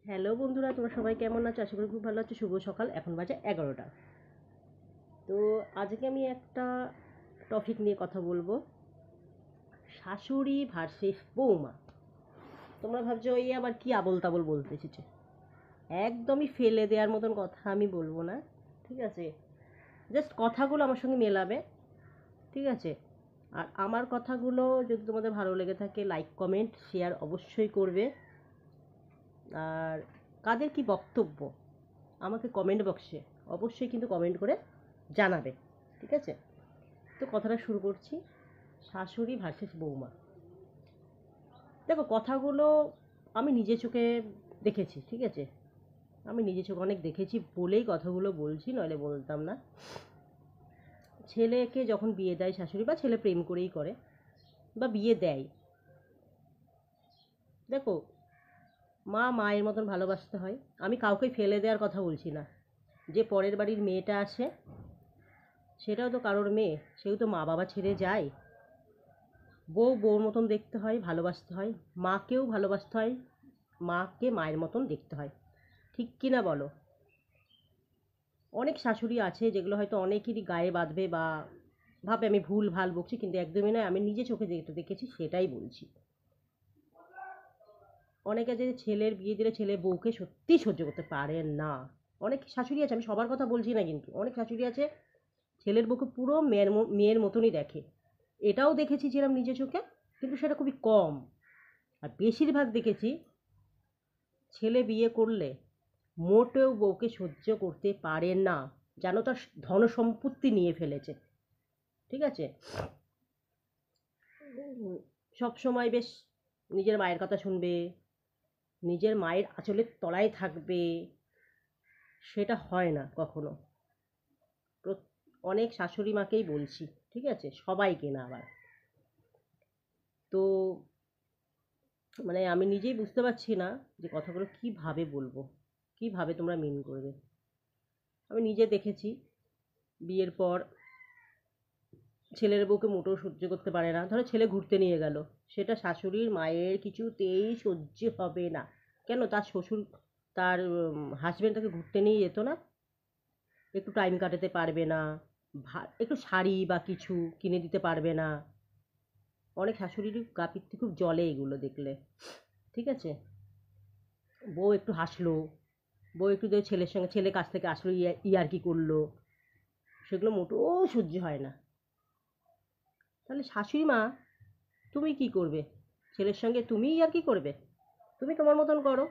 Hello বন্ধুরা, তোমরা সবাই কেমন আছো? আশা করি খুব ভালো আছো। শুভ সকাল। এখন বাজে 11টা। তো আজকে আমি একটা টপিক নিয়ে কথা বলবো, শাশুড়ি ভার্সেস বৌমা। তোমরা ভাবছো এই আবার কি আবোল তাবোল বলতে এসেছে। একদমই ফেলে দেওয়ার মতন কথা আমি বলবো না, ঠিক আছে? জাস্ট কথাগুলো আমার সঙ্গে মেলাবে, ঠিক আছে? আর আমার কথাগুলো যদি তোমাদের ভালো লেগে থাকে, লাইক কমেন্ট শেয়ার অবশ্যই করবে। আর কাদের কি বক্তব্য আমাকে কমেন্ট বক্সে অবশ্যই কিন্তু কমেন্ট করে জানাবে, ঠিক আছে? তো কথাটা শুরু করছি, শাশুড়ি ভার্সেস বৌমা। দেখো, কথাগুলো আমি নিজে চোখে দেখেছি, ঠিক আছে? আমি নিজে চোখে অনেক দেখেছি বলেই কথাগুলো বলছি, নইলে বলতাম না। ছেলেকে যখন বিয়ে দেয় শাশুড়ি, বা ছেলে প্রেম করেই করে বা বিয়ে দেয়, দেখো, মা মায়ের মতন ভালোবাসতে হয়। আমি কাউকে ফেলে দেওয়ার কথা বলছি না। যে পরের বাড়ির মেয়েটা আসে, সেটাও তো কারোর মেয়ে, সেও তো মা বাবা ছেড়ে যায়। বউ বউর মতন দেখতে হয়, ভালোবাসতে হয়। মাকেও ভালোবাসতে হয়, মাকে মায়ের মতন দেখতে হয়, ঠিক কি না বলো? অনেক শাশুড়ি আছে যেগুলো হয়তো অনেকেরই গায়ে বাঁধবে বা ভাবে আমি ভুল ভাল বকছি, কিন্তু একদমই নয়। আমি নিজে চোখে যেটা দেখেছি সেটাই বলছি। অনেকে যে ছেলের বিয়ে দিলে ছেলে বউকে সত্যিই সহ্য করতে পারে না। অনেক শাশুড়ি আছে, আমি সবার কথা বলছি না, কিন্তু অনেক শাশুড়ি আছে ছেলের বউকে পুরো মেয়ের মতনই দেখে। এটাও দেখেছি যেরকম নিজে চোখে, কিন্তু সেটা খুবই কম। আর বেশিরভাগ দেখেছি ছেলে বিয়ে করলে মোটেও বউকে সহ্য করতে পারে না, যেন তার ধনসম্পত্তি নিয়ে ফেলেছে, ঠিক আছে? সব সময় বেশ নিজের মায়ের কথা শুনবে, নিজের মায়ের আঁচলের তলায় থাকবে, সেটা হয় না কখনো। অনেক শাশুড়ি মাকেই বলছি, ঠিক আছে, সবাইকে না আবার। তো মানে আমি নিজেই বুঝতে পারছি না যে কথাগুলো কিভাবে বলবো, কিভাবে তোমরা মিন করবে। আমি নিজে দেখেছি বিয়ের পর ছেলের বউকে মোটেও সহ্য করতে পারে না। ধরো ছেলে ঘুরতে নিয়ে গেল, সেটা শাশুড়ির মায়ের কিছুতেই সহ্য হবে না। কেন? তার শ্বশুর, তার হাজবেন্ড তাকে ঘুরতে নিয়ে যেত না, একটু টাইম কাটাতে পারবে না, একটু শাড়ি বা কিছু কিনে দিতে পারবে না। অনেক শাশুড়িরই গা পিত্তি খুব জ্বলে এগুলো দেখলে, ঠিক আছে? বউ একটু হাসলো, বউ একটু ছেলের সঙ্গে, ছেলে কাছ থেকে আসলো, ইয়ার্কি করলো, সেগুলো মোটেও সহ্য হয় না। তাহলে শাশুড়ি মা, তুমি কি করবে? ছেলের সঙ্গে তুমিই আর কি করবে? তুমি তোমার মতন করো।